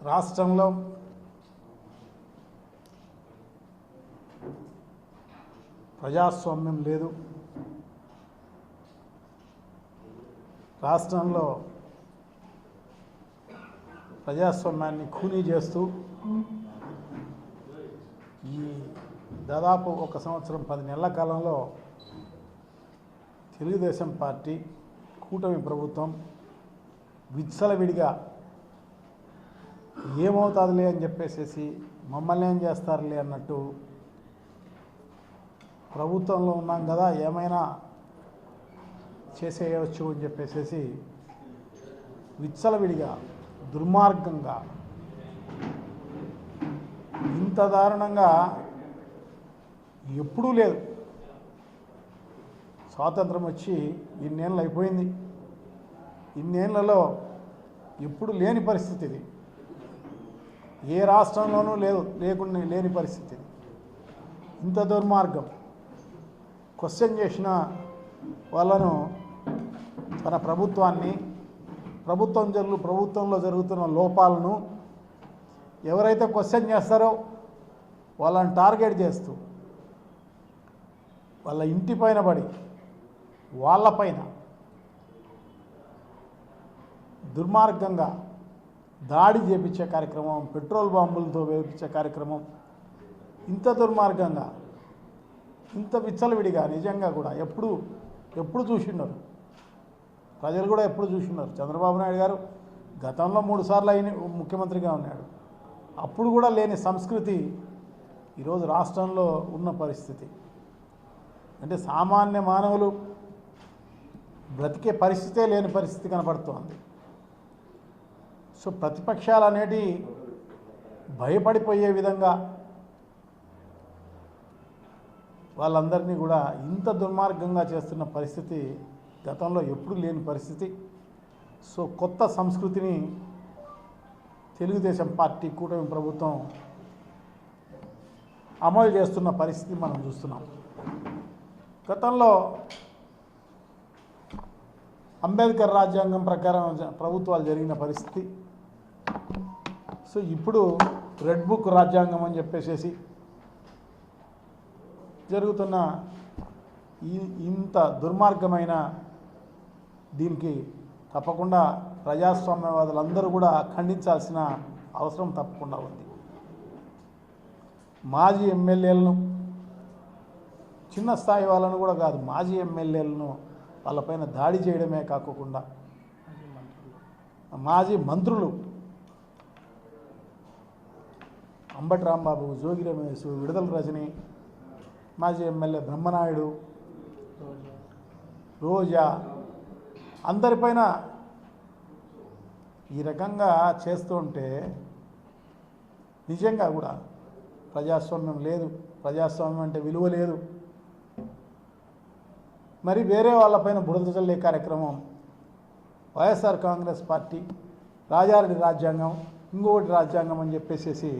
రాష్ట్రంలో ప్రజాస్వామ్యం లేదు. రాష్ట్రంలో ప్రజాస్వామ్యాన్ని ఖూనీ చేస్తూ ఈ దాదాపు 1 సంవత్సరం 10 నెలల కాలంలో తెలుగుదేశం పార్టీ కూటమి ప్రభుత్వం విచ్చలవిడిగా ఏమవుతుందిలే అని చెప్పేసి మమ్మల్ని ఏం చేస్తారులే అన్నట్టు ప్రభుత్వంలో ఉన్నాం కదా ఏమైనా చేసేయవచ్చు అని చెప్పేసి విచ్చలవిడిగా దుర్మార్గంగా ఇంత దారుణంగా ఎప్పుడూ లేదు. స్వాతంత్రం వచ్చి ఇన్నేళ్ళు అయిపోయింది. ఇన్నేళ్లలో ఎప్పుడు లేని పరిస్థితి ఇది. ఏ రాష్ట్రంలోనూ లేని పరిస్థితి. ఇంత దుర్మార్గం. క్వశ్చన్ చేసిన వాళ్ళను తన ప్రభుత్వాన్ని ప్రభుత్వంలో జరుగుతున్న లోపాలను ఎవరైతే క్వశ్చన్ చేస్తారో వాళ్ళని టార్గెట్ చేస్తూ వాళ్ళ ఇంటి పైన పడి వాళ్ళపైన దుర్మార్గంగా దాడి చేపించే కార్యక్రమం, పెట్రోల్ బాంబులతో వేపించే కార్యక్రమం, ఇంత దుర్మార్గంగా ఇంత విచ్చలవిడిగా నిజంగా కూడా ఎప్పుడు చూసిన్నారు. ప్రజలు కూడా ఎప్పుడు చూసిన్నారు. చంద్రబాబు నాయుడు గారు గతంలో 3 సార్లు అయిన ముఖ్యమంత్రిగా ఉన్నాడు. అప్పుడు కూడా లేని సంస్కృతి ఈరోజు రాష్ట్రంలో ఉన్న పరిస్థితి. అంటే సామాన్య మానవులు బ్రతికే పరిస్థితే లేని పరిస్థితి కనబడుతోంది. సో ప్రతిపక్షాలు అనేటి భయపడిపోయే విధంగా వాళ్ళందరినీ కూడా ఇంత దుర్మార్గంగా చేస్తున్న పరిస్థితి గతంలో ఎప్పుడు లేని పరిస్థితి. సో కొత్త సంస్కృతిని తెలుగుదేశం పార్టీ కూటమి ప్రభుత్వం అమలు చేస్తున్న పరిస్థితి మనం చూస్తున్నాం. గతంలో అంబేద్కర్ రాజ్యాంగం ప్రకారం ప్రభుత్వాలు జరిగిన పరిస్థితి. సో ఇప్పుడు రెడ్ బుక్ రాజ్యాంగం అని చెప్పేసి జరుగుతున్న ఇంత దుర్మార్గమైన దీనికి తప్పకుండా ప్రజాస్వామ్యవాదులందరూ కూడా ఖండించాల్సిన అవసరం తప్పకుండా ఉంది. మాజీ ఎమ్మెల్యేలను, చిన్న స్థాయి వాళ్ళను కూడా కాదు, మాజీ ఎమ్మెల్యేలను వాళ్ళపైన దాడి చేయడమే కాకుండా మాజీ మంత్రులు అంబటి రాంబాబు, జోగి రమేష్, విడుదల రజని, మాజీ ఎమ్మెల్యే బ్రహ్మనాయుడు, రోజా, అందరిపైన ఈ రకంగా చేస్తుంటే నిజంగా కూడా ప్రజాస్వామ్యం లేదు. ప్రజాస్వామ్యం అంటే విలువ లేదు. మరి వేరే వాళ్ళపైన బురద చల్లే కార్యక్రమం వైఎస్ఆర్ కాంగ్రెస్ పార్టీ రాజారెడ్డి రాజ్యాంగం, ఇంకొకటి రాజ్యాంగం అని చెప్పేసి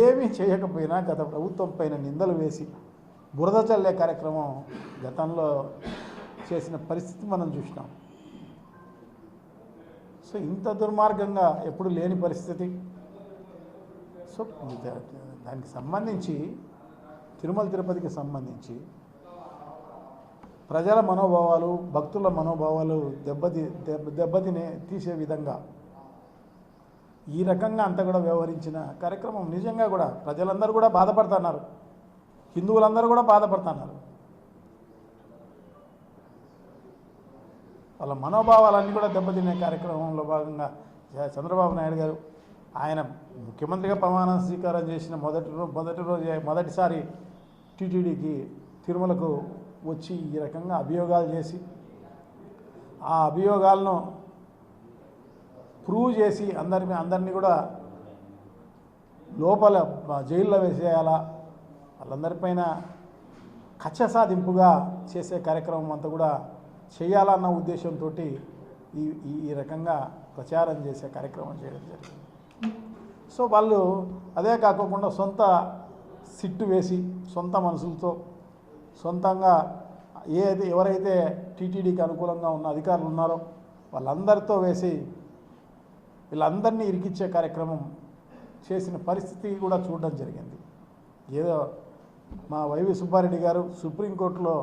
ఏమీ చేయకపోయినా గత ప్రభుత్వం పైన నిందలు వేసి బురద చల్లే కార్యక్రమం గతంలో చేసిన పరిస్థితి మనం చూసినాం. సో ఇంత దుర్మార్గంగా ఎప్పుడు లేని పరిస్థితి. సో దానికి సంబంధించి తిరుమల తిరుపతికి సంబంధించి ప్రజల మనోభావాలు, భక్తుల మనోభావాలు దెబ్బతినే తీసే విధంగా ఈ రకంగా అంతా కూడా వ్యవహరించిన కార్యక్రమం నిజంగా కూడా ప్రజలందరూ కూడా బాధపడుతున్నారు. హిందువులందరూ కూడా బాధపడుతున్నారు. వాళ్ళ మనోభావాలన్నీ కూడా దెబ్బతినే కార్యక్రమంలో భాగంగా చంద్రబాబు నాయుడు గారు ఆయన ముఖ్యమంత్రిగా ప్రమాణ స్వీకారం చేసిన మొదటిసారి టీటీడీకి తిరుమలకు వచ్చి ఈ రకంగా అభియోగాలు చేసి ఆ అభియోగాలను ప్రూవ్ చేసి అందరినీ కూడా లోపల జైల్లో వేసేయాలా, వాళ్ళందరిపైన కక్ష సాధింపుగా చేసే కార్యక్రమం అంతా కూడా చేయాలన్న ఉద్దేశంతో ఈ రకంగా ప్రచారం చేసే కార్యక్రమం చేయడం జరిగింది. సో వాళ్ళు అదే కాకుండా సొంత సిట్టు వేసి సొంత మనుషులతో సొంతంగా ఎవరైతే టీటీడీకి అనుకూలంగా ఉన్న అధికారులు ఉన్నారో వాళ్ళందరితో వేసి వీళ్ళందరినీ ఇరికిచ్చే కార్యక్రమం చేసిన పరిస్థితి కూడా చూడడం జరిగింది. ఏదో మా వైవి సుబ్బారెడ్డి గారు సుప్రీంకోర్టులో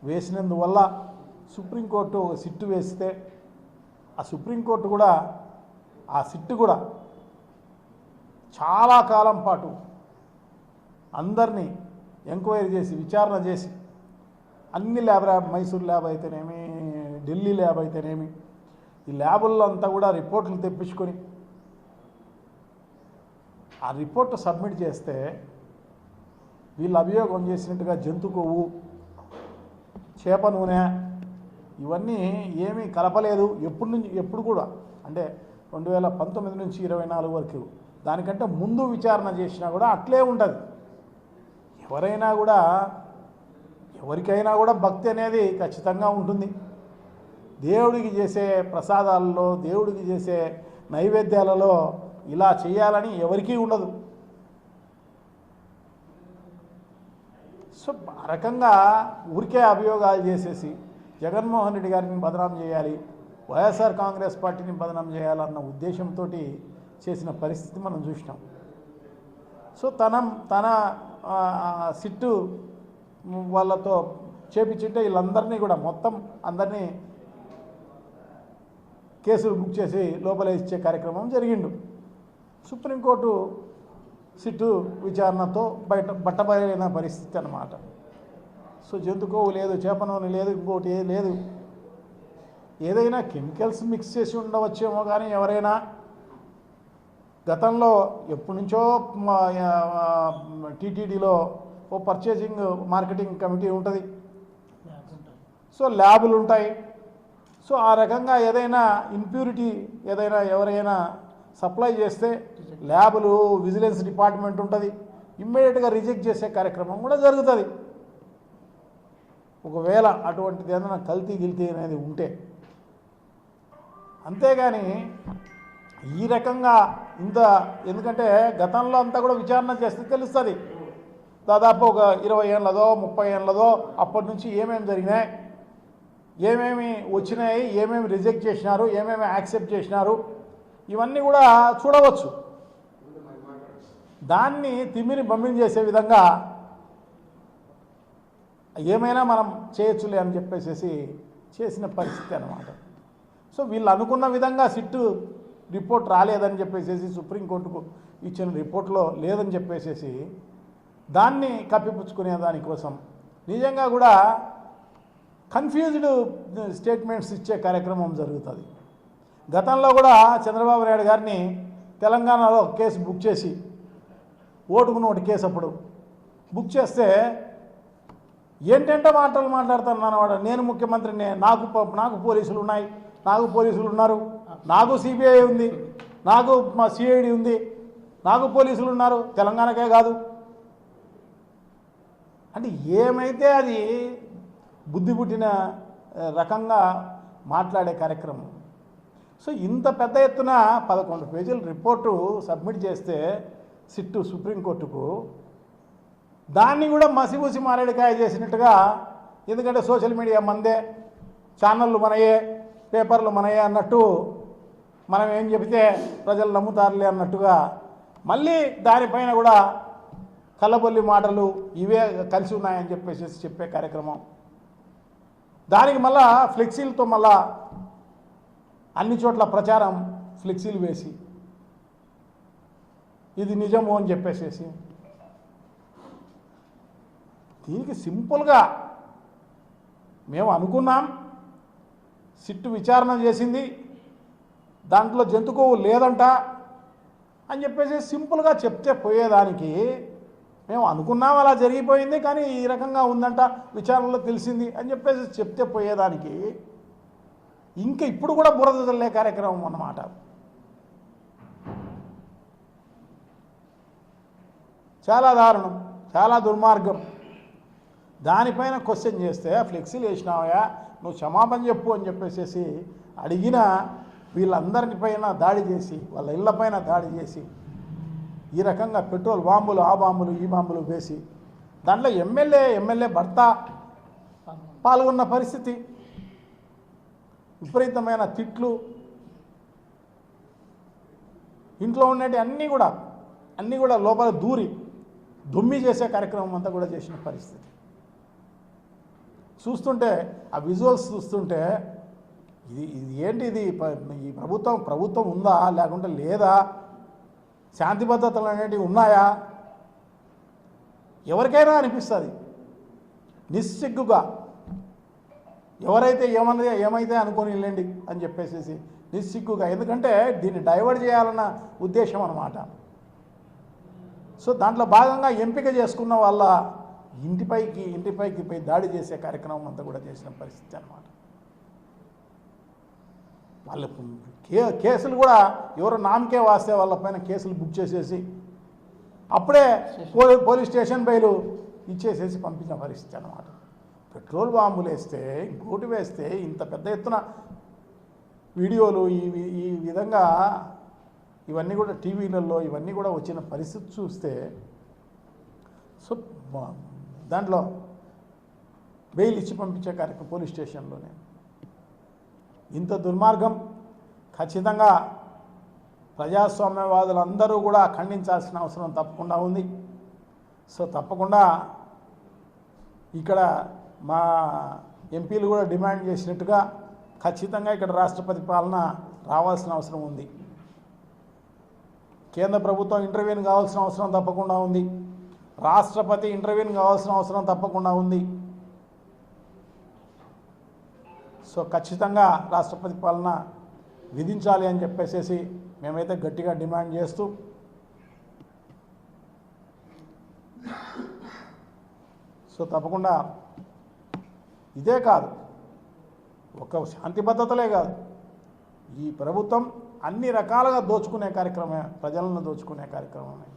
వేసినందువల్ల సుప్రీంకోర్టు ఒక సిట్టు వేస్తే ఆ సుప్రీంకోర్టు కూడా ఆ సిట్టు కూడా చాలా కాలం పాటు అందరినీ ఎంక్వైరీ చేసి విచారణ చేసి అన్ని ల్యాబ్ మైసూర్ ల్యాబ్ అయితేనేమి ఢిల్లీ ల్యాబ్ అయితేనేమి ఈ ల్యాబుల్లో అంతా కూడా రిపోర్ట్లు తెప్పించుకొని ఆ రిపోర్టు సబ్మిట్ చేస్తే వీళ్ళు అభియోగం చేసినట్టుగా జంతు కొవ్వు చేప నూనె ఇవన్నీ ఏమీ కలపలేదు ఎప్పుడు కూడా అంటే 2019 నుంచి 24 వరకు దానికంటే ముందు విచారణ చేసినా కూడా అట్లే ఉంటుంది. ఎవరికైనా కూడా భక్తి అనేది ఖచ్చితంగా ఉంటుంది. దేవుడికి చేసే ప్రసాదాలలో దేవుడికి చేసే నైవేద్యాలలో ఇలా చేయాలని ఎవరికీ ఉండదు. సో ఆ రకంగా ఊరికే అభియోగాలు చేసేసి జగన్మోహన్ రెడ్డి గారిని బదనాం చేయాలి, వైఎస్ఆర్ కాంగ్రెస్ పార్టీని బదనాం చేయాలన్న ఉద్దేశంతో చేసిన పరిస్థితి మనం చూసినాం. సో తన సిట్టు వాళ్ళతో చేపించుంటే వీళ్ళందరినీ కూడా మొత్తం అందరినీ కేసులు బుక్ చేసి లోపల ఇచ్చే కార్యక్రమం జరిగిండు. సుప్రీంకోర్టు సిట్టు విచారణతో బట్టబయలైన పరిస్థితి అన్నమాట. సో జంతుకోవు లేదు, చేప నూనె లేదు, ఇంకోటి ఏది లేదు. ఏదైనా కెమికల్స్ మిక్స్ చేసి ఉండవచ్చేమో కానీ ఎవరైనా గతంలో ఎప్పటి నుంచో టీటీడీలో ఓ పర్చేసింగ్ మార్కెటింగ్ కమిటీ ఉంటుంది, సో ల్యాబులు ఉంటాయి. సో ఆ రకంగా ఏదైనా ఇంప్యూరిటీ ఎవరైనా సప్లై చేస్తే ల్యాబులు విజిలెన్స్ డిపార్ట్మెంట్ ఉంటుంది, ఇమ్మీడియట్గా రిజెక్ట్ చేసే కార్యక్రమం కూడా జరుగుతుంది. ఒకవేళ అటువంటిది ఏదైనా కల్తీ అనేది ఉంటే. అంతేగాని ఈ రకంగా ఎందుకంటే గతంలో అంతా కూడా విచారణ చేస్తే తెలుస్తుంది. దాదాపు ఒక 20 ఏళ్ళదో 30 ఏళ్ళదో అప్పటి నుంచి ఏమేమి జరిగినాయి, ఏమేమి వచ్చినాయి, ఏమేమి రిజెక్ట్ చేసినారు, ఏమేమి యాక్సెప్ట్ చేసినారు, ఇవన్నీ కూడా చూడవచ్చు. దాన్ని తిమ్మిని బమ్మిని చేసే విధంగా ఏమైనా మనం చేయొచ్చులే అని చెప్పేసి చేసిన పరిస్థితి అన్నమాట. సో వీళ్ళు అనుకున్న విధంగా సిట్టు రిపోర్ట్ రాలేదని చెప్పేసి సుప్రీంకోర్టుకు ఇచ్చిన రిపోర్ట్లో లేదని చెప్పేసి దాన్ని కప్పిపుచ్చుకునే దానికోసం నిజంగా కూడా కన్ఫ్యూజ్డ్ స్టేట్మెంట్స్ ఇచ్చే కార్యక్రమం జరుగుతుంది. గతంలో కూడా చంద్రబాబు నాయుడు గారిని తెలంగాణలో కేసు బుక్ చేసి ఓటుకు నోటు కేసు అప్పుడు బుక్ చేస్తే ఏంటంటే మాటలు మాట్లాడుతున్నాను వాడు, నేను ముఖ్యమంత్రిని, నాకు పోలీసులు ఉన్నాయి, నాకు పోలీసులు ఉన్నారు, నాకు సిబిఐ ఉంది, నాకు మా సిఐడి ఉంది, నాకు పోలీసులు ఉన్నారు, తెలంగాణకే కాదు అంటే ఏమైతే అది బుద్ధి పుట్టిన రకంగా మాట్లాడే కార్యక్రమం. సో ఇంత పెద్ద ఎత్తున 11 పేజీల రిపోర్టు సబ్మిట్ చేస్తే సిట్టు సుప్రీంకోర్టుకు దాన్ని కూడా మసిబూసి మారేడికాయ చేసినట్టుగా, ఎందుకంటే సోషల్ మీడియా మందే, ఛానళ్ళు మనయే, పేపర్లు మనయే అన్నట్టు మనం ఏం చెబితే ప్రజలు నమ్ముతారులే అన్నట్టుగా మళ్ళీ దానిపైన కూడా కల్లబొల్లి మాటలు ఇవే కలిసి ఉన్నాయని చెప్పేసి చెప్పే కార్యక్రమం. దానికి మళ్ళా ఫ్లెక్సీలతో మళ్ళా అన్ని చోట్ల ప్రచారం ఫ్లెక్సీలు వేసి ఇది నిజము అని చెప్పేసి దీనికి సింపుల్గా మేము అనుకున్నాం, సిట్టు విచారణ చేసింది, దాంట్లో జంతుకోవు లేదంట అని చెప్పేసి సింపుల్గా చెప్తే పోయేదానికి, మేము అనుకున్నాం అలా జరిగిపోయింది కానీ ఈ రకంగా ఉందంట విచారణలో తెలిసింది అని చెప్పేసి చెప్తే పోయేదానికి ఇంకా ఇప్పుడు కూడా బురద చల్లే కార్యక్రమం అన్నమాట. చాలా దారుణం, చాలా దుర్మార్గం. దానిపైన క్వశ్చన్ చేస్తే ఫ్లెక్సీలు వేసినావా, నువ్వు క్షమాపణ చెప్పు అని చెప్పేసి అడిగిన వీళ్ళందరి పైన దాడి చేసి వాళ్ళ ఇళ్లపైన దాడి చేసి ఈ రకంగా పెట్రోల్ బాంబులు ఆ బాంబులు ఈ బాంబులు వేసి దాంట్లో ఎమ్మెల్యే భర్త పాల్గొన్న పరిస్థితి, విపరీతమైన తిట్లు, ఇంట్లో ఉండేటి అన్నీ కూడా లోపల దూరి దుమ్మి చేసే కార్యక్రమం అంతా కూడా చేసిన పరిస్థితి చూస్తుంటే, ఆ విజువల్స్ చూస్తుంటే ఇది ఏంటి, ఈ ప్రభుత్వం ఉందా లేకుంటే లేదా, శాంతి భద్రతలు అనేటివి ఉన్నాయా, ఎవరికైనా అనిపిస్తుంది. నిస్సిగ్గుగా ఎవరైతే ఏమైతే అనుకొని వెళ్ళండి అని చెప్పేసి నిస్సిగ్గుగా, ఎందుకంటే దీన్ని డైవర్ట్ చేయాలన్న ఉద్దేశం అన్నమాట. సో దాంట్లో భాగంగా ఎంపిక చేసుకున్న వాళ్ళ ఇంటిపైకి పోయి దాడి చేసే కార్యక్రమం అంతా కూడా చేసిన పరిస్థితి అన్నమాట. వాళ్ళ కేసులు కూడా ఎవరు నామకే వాస్తే వాళ్ళపైన కేసులు బుక్ చేసేసి అప్పుడే పోలీస్ స్టేషన్ బయలు ఇచ్చేసేసి పంపించిన పరిస్థితి అన్నమాట. పెట్రోల్ బాంబులు వేస్తే, ఇంకోటి వేస్తే, ఇంత పెద్ద ఎత్తున వీడియోలు ఈ విధంగా ఇవన్నీ కూడా టీవీలలో ఇవన్నీ కూడా వచ్చిన పరిస్థితి చూస్తే, సో దాంట్లో బెయిల్ ఇచ్చి పంపించే కార్యక్రమం పోలీస్ స్టేషన్లోనే. ఇంత దుర్మార్గం ఖచ్చితంగా ప్రజాస్వామ్యవాదులందరూ కూడా ఖండించాల్సిన అవసరం తప్పకుండా ఉంది. సో తప్పకుండా ఇక్కడ మా ఎంపీలు కూడా డిమాండ్ చేసినట్టుగా ఖచ్చితంగా ఇక్కడ రాష్ట్రపతి పాలన రావాల్సిన అవసరం ఉంది. కేంద్ర ప్రభుత్వం ఇంటర్వ్యూన్ కావాల్సిన అవసరం తప్పకుండా ఉంది. రాష్ట్రపతి ఇంటర్వ్యూన్ కావాల్సిన అవసరం తప్పకుండా ఉంది. సో ఖచ్చితంగా రాష్ట్రపతి పాలన విధించాలి అని చెప్పేసి మేమైతే గట్టిగా డిమాండ్ చేస్తూ, సో తప్పకుండా ఇదే కాదు, ఒక శాంతి భద్రతలే కాదు, ఈ ప్రభుత్వం అన్ని రకాలుగా దోచుకునే కార్యక్రమమే, ప్రజలను దోచుకునే కార్యక్రమమే,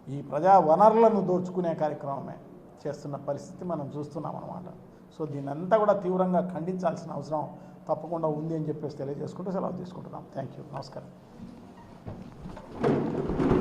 ఈ ప్రజా వనరులను దోచుకునే కార్యక్రమమే చేస్తున్న పరిస్థితి మనం చూస్తున్నాం అన్నమాట. సో దీన్నంతా కూడా తీవ్రంగా ఖండించాల్సిన అవసరం తప్పకుండా ఉంది అని చెప్పేసి తెలియజేసుకుంటూ సెలవు తీసుకుంటున్నాం. Thank you. నమస్కారం.